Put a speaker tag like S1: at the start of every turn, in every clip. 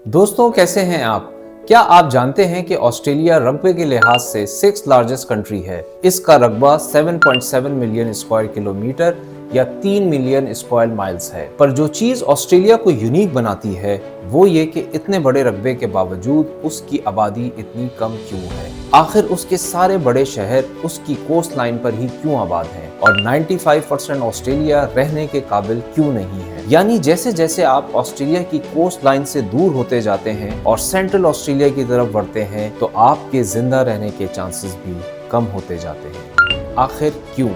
S1: दोस्तों, कैसे हैं आप? क्या आप जानते हैं कि ऑस्ट्रेलिया रकबे के लिहाज से 6th लार्जेस्ट कंट्री है। इसका रकबा 7.7 मिलियन स्क्वायर किलोमीटर या 3 मिलियन स्क्वायर माइल्स है। पर जो चीज ऑस्ट्रेलिया को यूनिक बनाती है वो ये कि इतने बड़े रकबे के बावजूद उसकी आबादी इतनी कम क्यों है। आखिर उसके सारे बड़े शहर उसकी कोस्ट लाइन पर ही क्यों आबाद हैं और 95% ऑस्ट्रेलिया रहने के काबिल क्यों नहीं है। यानी जैसे जैसे आप ऑस्ट्रेलिया की कोस्ट लाइन से दूर होते जाते हैं और सेंट्रल ऑस्ट्रेलिया की तरफ बढ़ते हैं तो आपके जिंदा रहने के चांसेस भी कम होते जाते हैं। आखिर क्यों?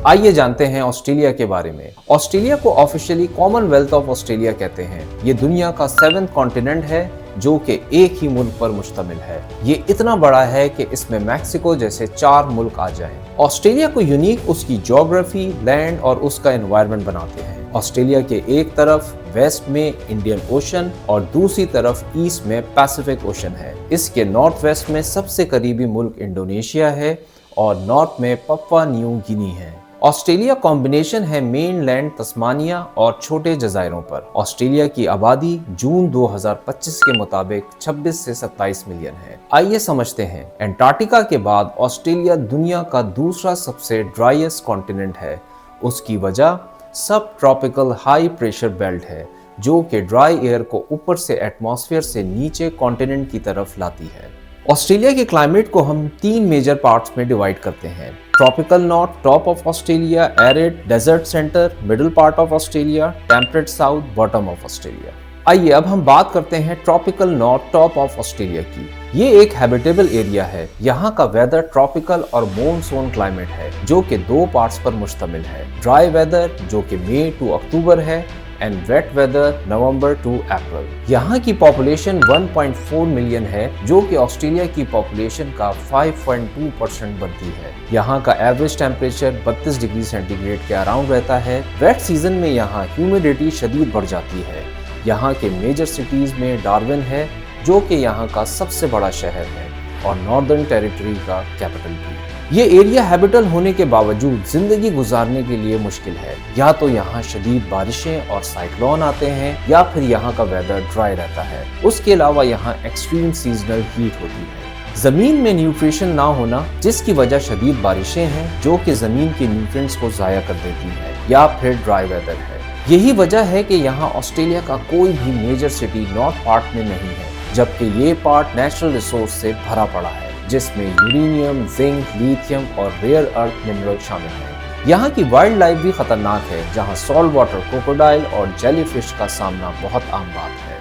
S1: आइए जानते हैं ऑस्ट्रेलिया के बारे में। ऑस्ट्रेलिया को ऑफिशियली कॉमनवेल्थ ऑफ ऑस्ट्रेलिया कहते हैं। ये दुनिया का 7th कॉन्टिनेंट है जो कि एक ही मुल्क पर मुश्तमिल है। ये इतना बड़ा है कि इसमें मैक्सिको जैसे 4 मुल्क आ जाएं। ऑस्ट्रेलिया को यूनिक उसकी ज्योग्राफी, लैंड और उसका एनवायरनमेंट बनाते हैं। ऑस्ट्रेलिया के एक तरफ वेस्ट में इंडियन ओशन और दूसरी तरफ ईस्ट में पैसिफिक ओशन है। इसके नॉर्थ वेस्ट में सबसे करीबी मुल्क इंडोनेशिया है और नॉर्थ में पप्पा न्यू गिनी है। ऑस्ट्रेलिया कॉम्बिनेशन है मेन लैंड तस्मानिया और छोटे जजायरों पर। ऑस्ट्रेलिया की आबादी जून 2025 के मुताबिक 26 से 27 मिलियन है। आइए समझते हैं। एंटार्क्टिका के बाद ऑस्ट्रेलिया दुनिया का दूसरा सबसे ड्राइएस्ट कॉन्टिनेंट है। उसकी वजह सब ट्रॉपिकल हाई प्रेशर बेल्ट है जो कि ड्राई एयर को ऊपर से एटमॉस्फेयर से नीचे कॉन्टिनेंट की तरफ लाती है। ऑस्ट्रेलिया के क्लाइमेट को हम 3 मेजर पार्ट्स में डिवाइड करते हैं। Tropical north, top of Australia, arid, desert centre, middle part of Australia, temperate south, bottom of Australia. आइए अब हम बात करते हैं tropical north, top of Australia की। ये एक हैबिटेबल एरिया है। यहाँ का वेदर ट्रॉपिकल और मॉनसून क्लाइमेट है जो कि 2 पार्ट्स पर मुश्तमिल है। ड्राई वेदर जो कि मई टू अक्टूबर है and wet weather November to April. यहाँ की पॉपुलेशन 1.4 मिलियन है जो कि ऑस्ट्रेलिया की पॉपुलेशन का 5.2% बनती है। यहाँ का एवरेज टेम्परेचर 32 डिग्री सेंटीग्रेड के अराउंड रहता है। वेट सीजन में यहाँ ह्यूमिडिटी शदीद बढ़ जाती है। यहाँ के मेजर सिटीज में डार्विन है जो कि यहाँ का सबसे बड़ा शहर है और नॉर्दर्न टेरिटरी का कैपिटल भी। ये एरिया हैबिटल होने के बावजूद जिंदगी गुजारने के लिए मुश्किल है। या तो यहाँ शदीद बारिशें और साइक्लोन आते हैं या फिर यहाँ का वेदर ड्राई रहता है। उसके अलावा यहाँ एक्सट्रीम सीजनल हीट होती है। जमीन में न्यूट्रिशन ना होना जिसकी वजह शदीद बारिशें हैं जो कि जमीन के न्यूट्रिएंट्स को जाया कर देती है, या फिर ड्राई वेदर है। यही वजह है कि यहाँ ऑस्ट्रेलिया का कोई भी मेजर सिटी नॉर्थ पार्ट में नहीं है, जबकि ये पार्ट नेचुरल रिसोर्स से भरा पड़ा है जिसमें यूरेनियम, जिंक, लिथियम और रेयर अर्थ मिनरल शामिल हैं। यहाँ की वाइल्ड लाइफ भी खतरनाक है जहाँ सॉल्ट वाटर क्रोकोडाइल और जेलीफिश का सामना बहुत आम बात है।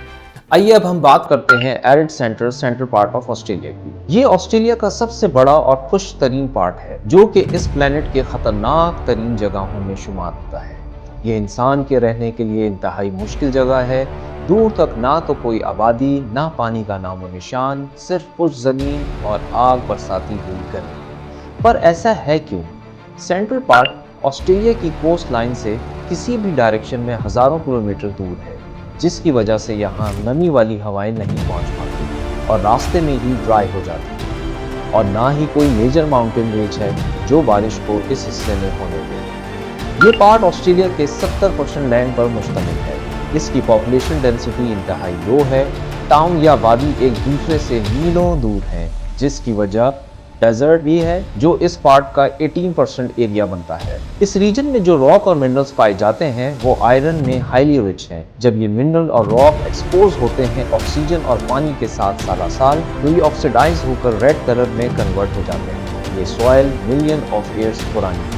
S1: आइए अब हम बात करते हैं arid central part of Australia की। ये ऑस्ट्रेलिया का सबसे बड़ा और खुश तरीन पार्ट है जो कि इस प्लेनेट के खतरनाक तरीन जगहों में शुमार होता है। ये इंसान के रहने के लिए इंतहाई मुश्किल जगह है। दूर तक ना तो कोई आबादी, ना पानी का नामो निशान, सिर्फ कुछ जमीन और आग बरसाती हुई गर्मी। पर ऐसा है क्यों? सेंट्रल पार्ट ऑस्ट्रेलिया की कोस्ट लाइन से किसी भी डायरेक्शन में हजारों किलोमीटर दूर है जिसकी वजह से यहाँ नमी वाली हवाएं नहीं पहुँच पाती और रास्ते में ही ड्राई हो जाती है। और ना ही कोई मेजर माउंटेन रेंज है जो बारिश को इस हिस्से में होने दे। ये पार्ट ऑस्ट्रेलिया के 70% लैंड पर मुश्तमिल है। इसकी पॉपुलेशन डेंसिटी इंतहाई लो है। टाउन या वादी एक दूसरे से मीलों दूर हैं जिसकी वजह डेजर्ट भी है जो इस पार्ट का 18% एरिया बनता है। इस रीजन में जो रॉक और मिनरल्स पाए जाते हैं वो आयरन में हाईली रिच हैं। जब ये मिनरल और रॉक एक्सपोज होते हैं ऑक्सीजन और पानी के साथ साला साल तो ये ऑक्सीडाइज होकर रेड कलर में कन्वर्ट हो जाते हैं। ये सॉइल मिलियन ऑफ ईयर्स पुरानी है।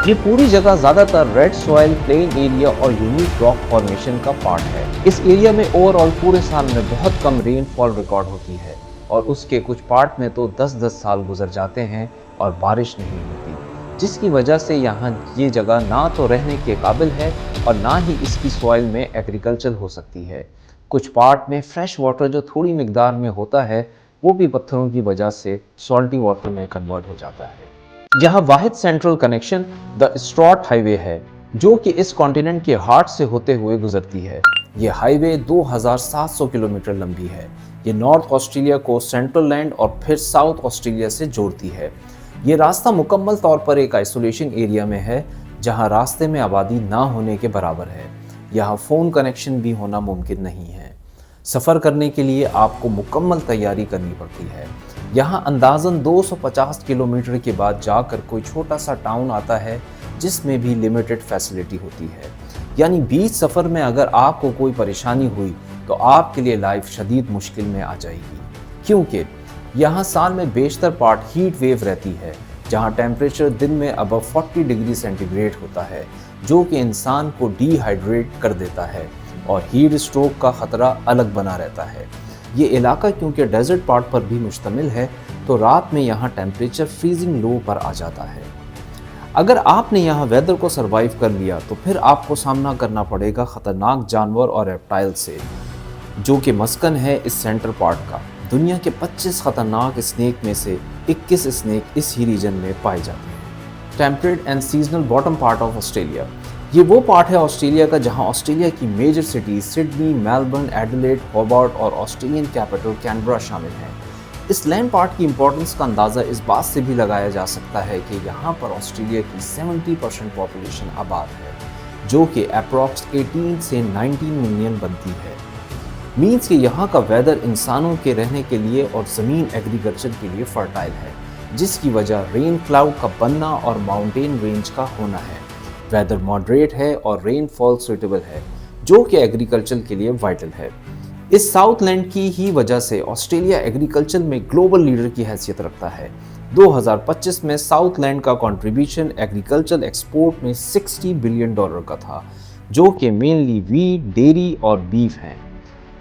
S1: ये पूरी जगह ज्यादातर रेड सॉइल, प्लेन एरिया और यूनिक रॉक फॉर्मेशन का पार्ट है। इस एरिया में ओवरऑल पूरे साल में बहुत कम रेनफॉल रिकॉर्ड होती है और उसके कुछ पार्ट में तो 10-10 साल गुजर जाते हैं और बारिश नहीं होती, जिसकी वजह से यहाँ ये जगह ना तो रहने के काबिल है और ना ही इसकी सॉइल में एग्रीकल्चर हो सकती है। कुछ पार्ट में फ्रेश वाटर जो थोड़ी मिकदार में होता है वो भी पत्थरों की वजह से सॉल्टी वाटर में कन्वर्ट हो जाता है। यहाँ वाहिद सेंट्रल कनेक्शन द स्ट्रॉट हाईवे है जो कि इस कॉन्टिनेंट के हार्ट से होते हुए गुजरती है। ये हाईवे 2700 किलोमीटर लंबी है। ये नॉर्थ ऑस्ट्रेलिया को सेंट्रल लैंड और फिर साउथ ऑस्ट्रेलिया से जोड़ती है। ये रास्ता मुकम्मल तौर पर एक आइसोलेशन एरिया में है जहां रास्ते में आबादी ना होने के बराबर है। यहाँ फ़ोन कनेक्शन भी होना मुमकिन नहीं है। सफ़र करने के लिए आपको मुकम्मल तैयारी करनी पड़ती है। यहाँ अंदाज़न 250 किलोमीटर के बाद जाकर कोई छोटा सा टाउन आता है जिसमें भी लिमिटेड फैसिलिटी होती है। यानी बीच सफ़र में अगर आपको कोई परेशानी हुई तो आपके लिए लाइफ शदीद मुश्किल में आ जाएगी, क्योंकि यहाँ साल में बेशतर पार्ट हीट वेव रहती है, जहाँ टेम्परेचर दिन में अबव 40 डिग्री सेंटीग्रेड होता है, जो कि इंसान को डिहाइड्रेट कर देता है और हीट स्ट्रोक का ख़तरा अलग बना रहता है। ये इलाका क्योंकि डेजर्ट पार्ट पर भी मुश्तमिल है, तो रात में यहाँ टेम्परेचर फ्रीजिंग लो पर आ जाता है। अगर आपने यहाँ वेदर को सरवाइव कर लिया तो फिर आपको सामना करना पड़ेगा ख़तरनाक जानवर और रेप्टाइल से, जो कि मस्कन है इस सेंटर पार्ट का। दुनिया के 25 ख़तरनाक स्नेक में से 21 स्नेक इस ही रीजन में पाए जाते हैं। Temperate and seasonal bottom part of Australia, ये वो पार्ट है ऑस्ट्रेलिया का जहां ऑस्ट्रेलिया की major cities Sydney, Melbourne, Adelaide, Hobart और ऑस्ट्रेलियन कैपिटल कैनबरा शामिल हैं। इस लैंड पार्ट की इंपॉर्टेंस का अंदाज़ा इस बात से भी लगाया जा सकता है कि यहाँ पर ऑस्ट्रेलिया की 70% पॉपुलेशन आबाद है, जो कि अप्रॉक्स 18 से 19 मिलियन बनती है। मीन्स कि यहाँ का वेदर इंसानों के रहने के लिए और ज़मीन एग्रीकल्चर के लिए फर्टाइल है, जिसकी वजह रेन क्लाउड का बनना और माउंटेन रेंज का होना है। वेदर मॉडरेट है और रेनफॉल सुइटेबल है, जो कि एग्रीकल्चर के लिए वाइटल है। इस साउथ लैंड की ही वजह से ऑस्ट्रेलिया एग्रीकल्चर में ग्लोबल लीडर की हैसियत रखता है। 2025 में साउथ लैंड का कंट्रीब्यूशन एग्रीकल्चर एक्सपोर्ट में $60 बिलियन का था, जो कि मेनली वीट, डेयरी और बीफ हैं।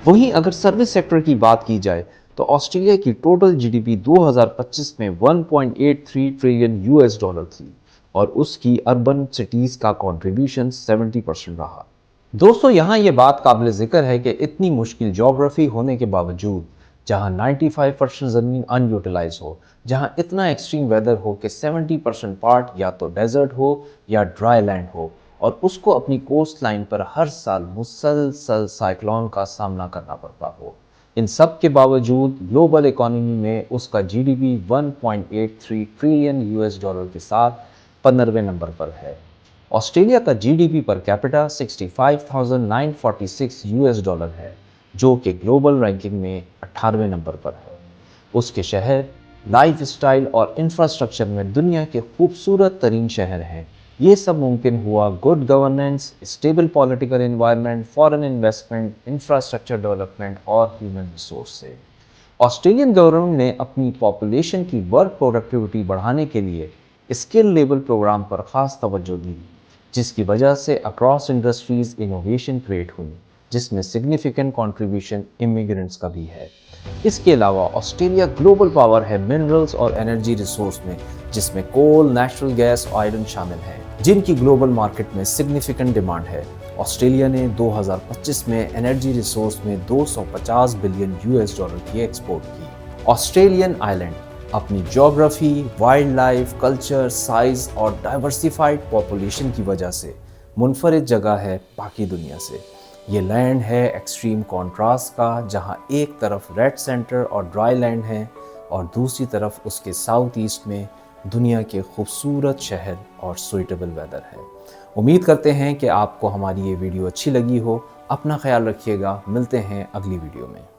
S1: वहीं अगर सर्विस सेक्टर की बात की जाए तो ऑस्ट्रेलिया की टोटल जीडीपी 2025 में 1.83 ट्रिलियन US थी और उसकी अर्बन सिटीज़ का कंट्रीब्यूशन 70% रहा। दोस्तों, यहाँ ये बात काबिल ज़िक्र है कि इतनी मुश्किल ज्योग्राफी होने के बावजूद, जहाँ 95% ज़मीन अनयूटिलाइज हो, जहाँ इतना एक्सट्रीम वेदर हो कि 70% पार्ट या तो डेजर्ट हो या ड्राई लैंड हो, और उसको अपनी कोस्ट लाइन पर हर साल मुसलसल साइक्लोन का सामना करना पड़ता हो, इन सब के बावजूद ग्लोबल इकोनॉमी में उसका जीडीपी 1.83 ट्रिलियन US के साथ 15वें नंबर पर है। ऑस्ट्रेलिया का जीडीपी पर कैपिटा 65,946 US है, जो कि ग्लोबल रैंकिंग में 18वें नंबर पर है। उसके शहर, लाइफ स्टाइल और इंफ्रास्ट्रक्चर में दुनिया के खूबसूरत तरीन शहर हैं। ये सब मुमकिन हुआ good governance, stable political environment, foreign investment, infrastructure development और ह्यूमन रिसोर्स से। ऑस्ट्रेलियन गवर्नमेंट ने अपनी पॉपुलेशन की वर्क प्रोडक्टिविटी बढ़ाने के लिए स्किल लेवल प्रोग्राम पर ख़ास तवज्जो दी, जिसकी वजह से अक्रॉस इंडस्ट्रीज इनोवेशन क्रिएट हुई, जिसमें सिग्निफिकेंट कंट्रीब्यूशन इमिग्रेंट्स का भी है। इसके अलावा ऑस्ट्रेलिया ग्लोबल पावर है मिनरल्स और एनर्जी रिसोर्स में, जिसमें कोल, नेचुरल गैस, आयरन शामिल हैं, जिनकी ग्लोबल मार्केट में सिग्निफिकेंट डिमांड है। ऑस्ट्रेलिया ने 2025 में एनर्जी रिसोर्स में $250 बिलियन की एक्सपोर्ट की। ऑस्ट्रेलियन आइलैंड अपनी geography, wild life, culture, size और डाइवर्सिफाइड पॉपुलेशन की वजह से मुनफरिद जगह है बाकी दुनिया से। ये लैंड है एक्सट्रीम कॉन्ट्रास्ट का, जहाँ एक तरफ रेड सेंटर और ड्राई लैंड है और दूसरी तरफ उसके साउथ ईस्ट में दुनिया के खूबसूरत शहर और सुइटेबल वेदर है। उम्मीद करते हैं कि आपको हमारी ये वीडियो अच्छी लगी हो। अपना ख्याल रखिएगा, मिलते हैं अगली वीडियो में।